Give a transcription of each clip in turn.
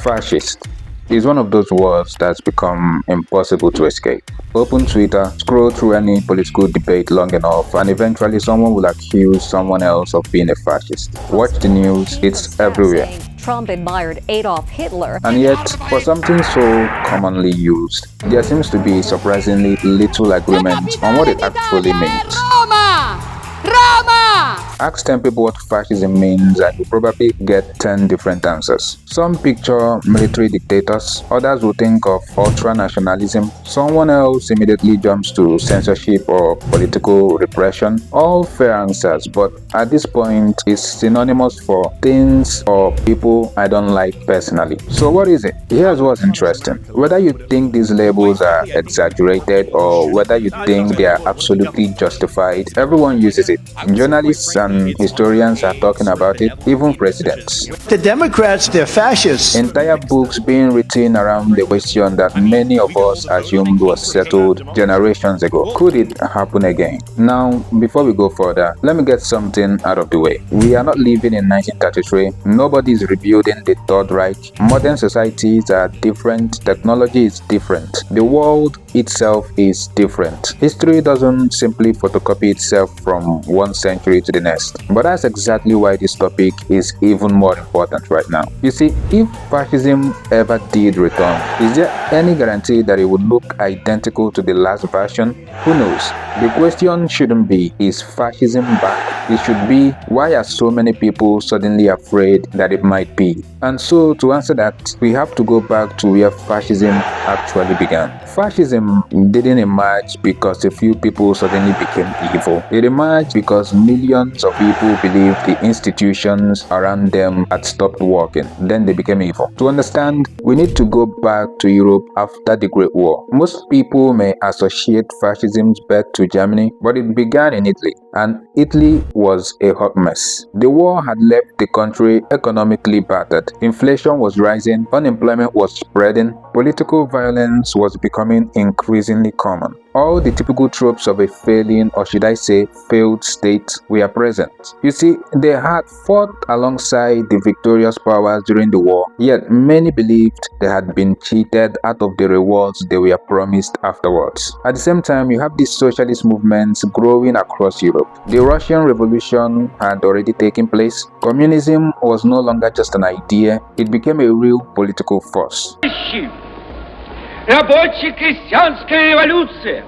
Fascist is one of those words that's become impossible to escape. Open Twitter, scroll through any political debate long enough, and eventually someone will accuse someone else of being a fascist. Watch the news, it's everywhere. Trump admired Adolf Hitler. And yet, for something so commonly used, there seems to be surprisingly little agreement on what it actually means. Ask 10 people what fascism means and you probably get 10 different answers. Some picture military dictators, others will think of ultra-nationalism, someone else immediately jumps to censorship or political repression. All fair answers, but at this point it's synonymous for things or people I don't like personally. So what is it? Here's what's interesting. Whether you think these labels are exaggerated or whether you think they are absolutely justified, everyone uses it. Journalists and historians are talking about it, even presidents. The Democrats, they're fascists. Entire books being written around the question that many of us assumed was settled generations ago. Could it happen again? Now, before we go further, let me get something out of the way. We are not living in 1933. Nobody is rebuilding the Third Reich. Modern societies are different. Technology is different. The world itself is different. History doesn't simply photocopy itself from one century to the next. But that's exactly why this topic is even more important right now. You see, if fascism ever did return, is there any guarantee that it would look identical to the last version? Who knows? The question shouldn't be, is fascism back? It should be, why are so many people suddenly afraid that it might be? And so, to answer that, we have to go back to where fascism actually began. Fascism didn't emerge because a few people suddenly became evil. It emerged because millions of people believed the institutions around them had stopped working. Then they became evil. To understand, we need to go back to Europe after the Great War. Most people may associate fascism's birth to Germany, but it began in Italy. And Italy was a hot mess. The war had left the country economically battered. Inflation was rising, unemployment was spreading, political violence was becoming increasingly common. All the typical tropes of a failing, or should I say, failed state were present. You see, they had fought alongside the victorious powers during the war, yet many believed they had been cheated out of the rewards they were promised afterwards. At the same time, you have these socialist movements growing across Europe. The Russian Revolution had already taken place. Communism was no longer just an idea, it became a real political force. Рабоче-крестьянская революция,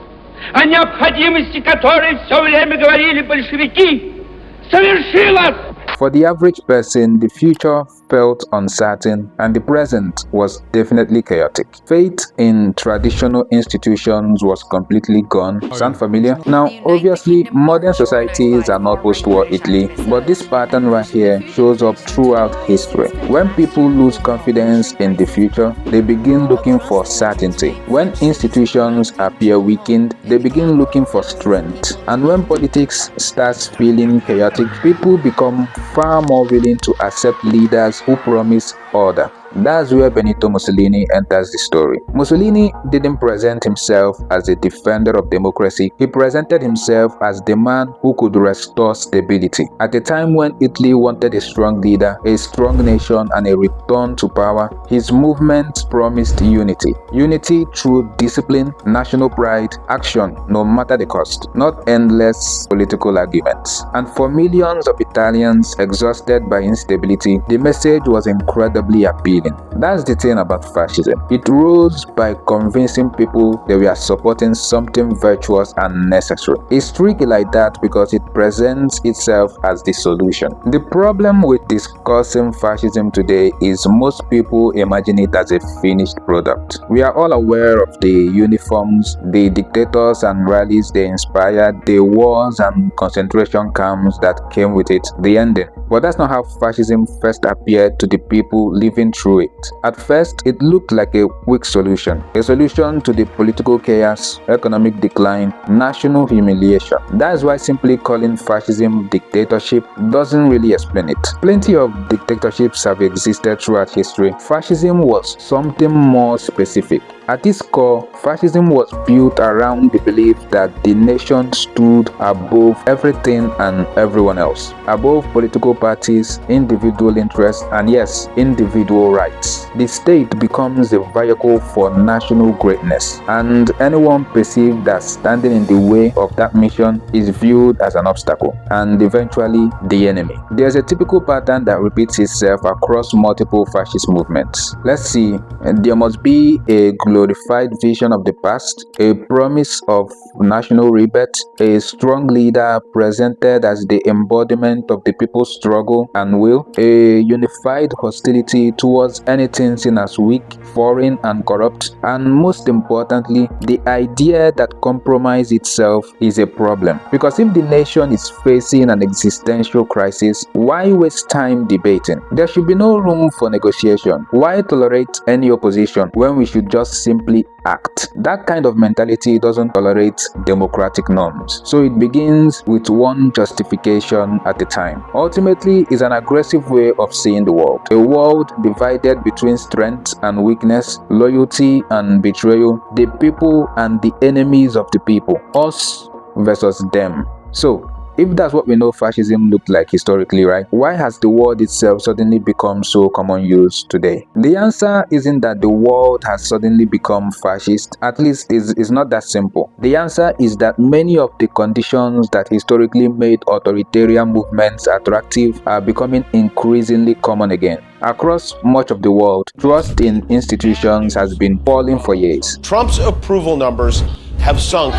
о необходимости которой все время говорили большевики, совершилась! For the average person, the future felt uncertain and the present was definitely chaotic. Faith in traditional institutions was completely gone. Sound familiar? Now, obviously, modern societies are not post-war Italy, but this pattern right here shows up throughout history. When people lose confidence in the future, they begin looking for certainty. When institutions appear weakened, they begin looking for strength. And when politics starts feeling chaotic, people become far more willing to accept leaders who promise order. That's where Benito Mussolini enters the story. Mussolini didn't present himself as a defender of democracy. He presented himself as the man who could restore stability. At a time when Italy wanted a strong leader, a strong nation, and a return to power, his movement promised unity. Unity through discipline, national pride, action, no matter the cost, not endless political arguments. And for millions of Italians exhausted by instability, the message was incredibly appealing. That's the thing about fascism. It rose by convincing people they were supporting something virtuous and necessary. It's tricky like that because it presents itself as the solution. The problem with discussing fascism today is most people imagine it as a finished product. We are all aware of the uniforms, the dictators and rallies they inspired, the wars and concentration camps that came with it, the ending. But that's not how fascism first appeared to the people living through it. At first, it looked like a weak solution. A solution to the political chaos, economic decline, national humiliation. That's why simply calling fascism dictatorship doesn't really explain it. Plenty of dictatorships have existed throughout history. Fascism was something more specific. At its core, fascism was built around the belief that the nation stood above everything and everyone else, above political parties, individual interests, and yes, individual rights. The state becomes a vehicle for national greatness, and anyone perceived as standing in the way of that mission is viewed as an obstacle, and eventually the enemy. There's a typical pattern that repeats itself across multiple fascist movements. Let's see, there must be a glorified vision of the past, a promise of national rebirth, a strong leader presented as the embodiment of the people's struggle and will, a unified hostility towards anything seen as weak, foreign, and corrupt, and most importantly, the idea that compromise itself is a problem. Because if the nation is facing an existential crisis, why waste time debating? There should be no room for negotiation. Why tolerate any opposition when we should just simply act? That kind of mentality doesn't tolerate democratic norms. So it begins with one justification at a time. Ultimately, it's an aggressive way of seeing the world. A world divided between strength and weakness, loyalty and betrayal, the people and the enemies of the people, us versus them. So, if that's what we know fascism looked like historically, right? Why has the word itself suddenly become so common use today? The answer isn't that the world has suddenly become fascist. At least it's not that simple. The answer is that many of the conditions that historically made authoritarian movements attractive are becoming increasingly common again. Across much of the world, trust in institutions has been falling for years. Trump's approval numbers have sunk.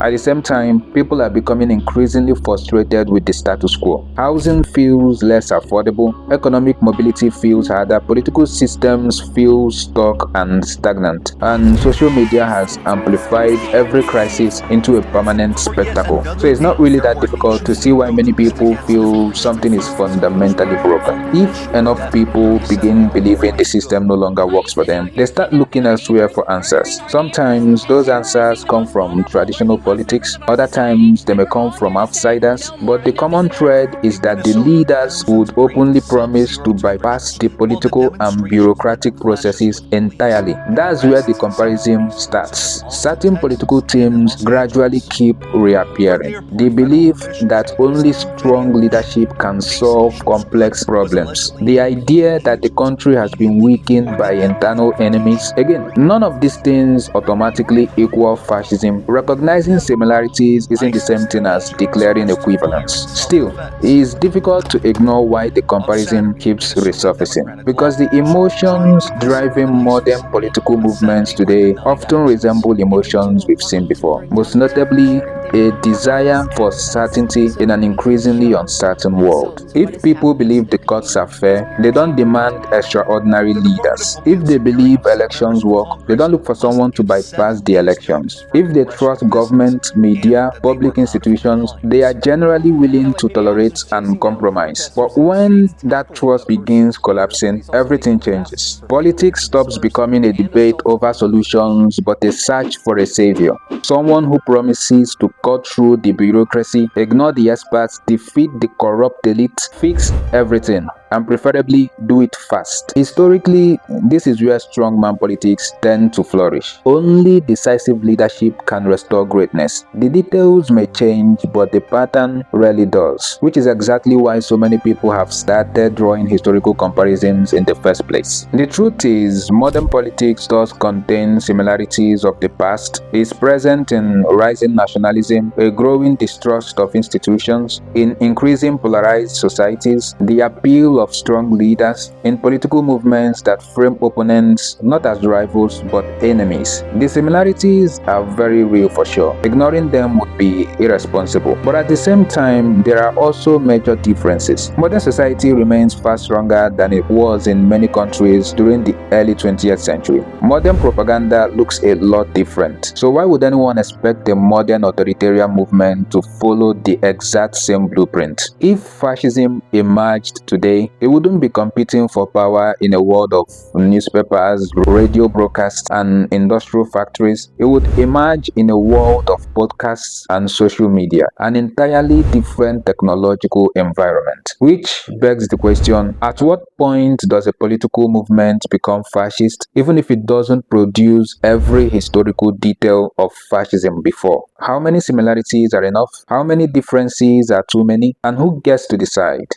At the same time, people are becoming increasingly frustrated with the status quo. Housing feels less affordable, economic mobility feels harder, political systems feel stuck and stagnant, and social media has amplified every crisis into a permanent spectacle. So it's not really that difficult to see why many people feel something is fundamentally broken. If enough people begin believing the system no longer works for them, they start looking elsewhere for answers. Sometimes those answers come from traditional politics, other times they may come from outsiders, but the common thread is that the leaders would openly promise to bypass the political and bureaucratic processes entirely. That's where the comparison starts. Certain political teams gradually keep reappearing. The belief that only strong leadership can solve complex problems. The idea that the country has been weakened by internal enemies. Again, none of these things automatically equal fascism. Recognizing similarities isn't the same thing as declaring equivalence. Still, it is difficult to ignore why the comparison keeps resurfacing, because the emotions driving modern political movements today often resemble emotions we've seen before, most notably a desire for certainty in an increasingly uncertain world. If people believe the courts are fair, they don't demand extraordinary leaders. If they believe elections work, they don't look for someone to bypass the elections. If they trust government, media, public institutions, they are generally willing to tolerate and compromise. But when that trust begins collapsing, everything changes. Politics stops becoming a debate over solutions but a search for a savior. Someone who promises to cut through the bureaucracy, ignore the experts, defeat the corrupt elite, fix everything, and preferably do it fast. Historically, this is where strongman politics tend to flourish. Only decisive leadership can restore greatness. The details may change, but the pattern rarely does, which is exactly why so many people have started drawing historical comparisons in the first place. The truth is, modern politics does contain similarities of the past, is present in rising nationalism, a growing distrust of institutions, in increasing polarized societies, the appeal of strong leaders, in political movements that frame opponents not as rivals but enemies. The similarities are very real for sure. Ignoring them would be irresponsible. But at the same time, there are also major differences. Modern society remains far stronger than it was in many countries during the early 20th century. Modern propaganda looks a lot different. So why would anyone expect a modern authoritarian movement to follow the exact same blueprint? If fascism emerged today, It wouldn't be competing for power in a world of newspapers, radio broadcasts, and industrial factories. It would emerge in a world of podcasts and social media, an entirely different technological environment. Which begs the question, at what point does a political movement become fascist, even if it doesn't produce every historical detail of fascism before? How many similarities are enough? How many differences are too many? And who gets to decide?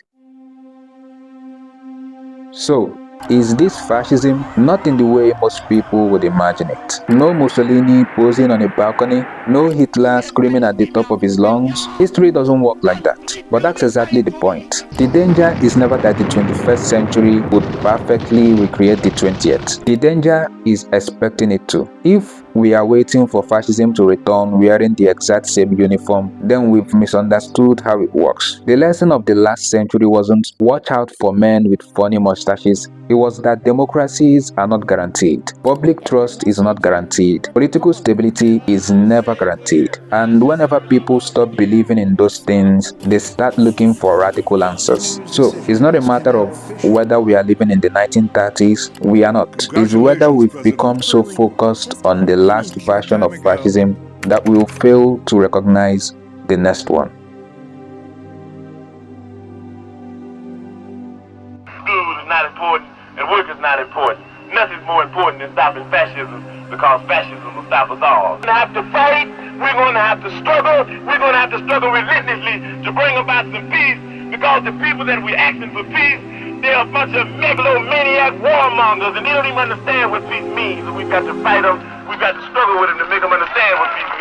So, is this fascism? Not in the way most people would imagine it. No Mussolini posing on a balcony, no Hitler screaming at the top of his lungs. History doesn't work like that. But that's exactly the point. The danger is never that the 21st century would perfectly recreate the 20th. The danger is expecting it to. If we are waiting for fascism to return wearing the exact same uniform, then we've misunderstood how it works. The lesson of the last century wasn't watch out for men with funny mustaches. It was that democracies are not guaranteed. Public trust is not guaranteed. Political stability is never guaranteed. And whenever people stop believing in those things, they start looking for radical answers. So, it's not a matter of whether we are living in the 1930s. We are not. It's whether we've become so focused on the last version of fascism that we will fail to recognize the next one. School is not important and work is not important. Nothing's more important than stopping fascism, because fascism will stop us all. We're going to have to fight, we're going to have to struggle, we're going to have to struggle relentlessly to bring about some peace, because the people that we're asking for peace, they're a bunch of megalomaniac warmongers, and they don't even understand what peace means. And we've got to fight them, we've got to struggle with them to make them understand what peace means.